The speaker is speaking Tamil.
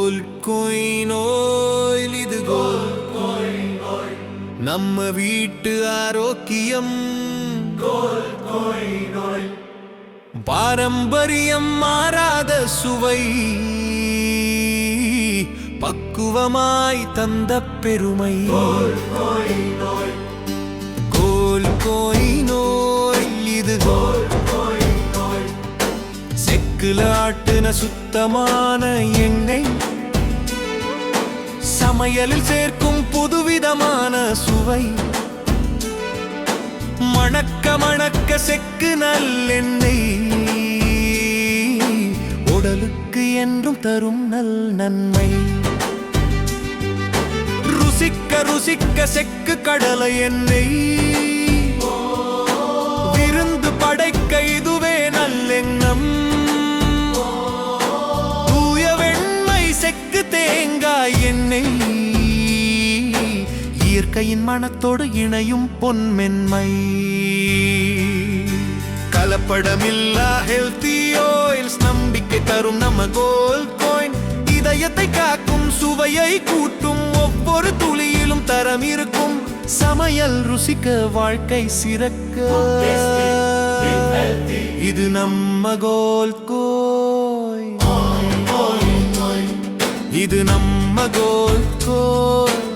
கோல் கோயின் ஆயில், இது கோல் கோயின் ஆயில். நம்ம வீட்டு ஆரோக்கியம் கோல் கோயின் ஆயில். பாரம்பரியம் மாறாத சுவை, பக்குவமாய் தந்த பெருமை. கோல் கோயின் ஆயில், கோல் கோயின் ஆயில், இது கோல் கோயின் ஆயில். செக்குல ஆட்டுன சுத்தமான எண்ணெய், சமையலில் சேர்க்கும் புதுவிதமான சுவை. மணக்க மணக்க செக்கு நல்லெண்ணெய், உடலுக்கு என்றும் தரும் நல் நன்மை. ருசிக்க ருசிக்க செக்கு கடலை எண்ணெய், விருந்து படைக்க இதுவே நல்லெண்ணம். தூய வெண்மை செக்கு தேங்காய் எண்ணெய், இயற்கையின் மனத்தோடு இணையும் பொன்மென்மை. கலப்படமில்லா ஹெல்தி ஆயில்ஸ், நம்பிக்கை தரும் நம்ம கோல் கோயின். இதயத்தை காக்கும், சுவையை கூட்டும், ஒவ்வொரு துளியிலும் தரம் இருக்கும். சமையல் ருசிக்க, வாழ்க்கை சிறக்க, இது நம்ம கோல் கோயின். இது நம்ம கோல் கோயின்.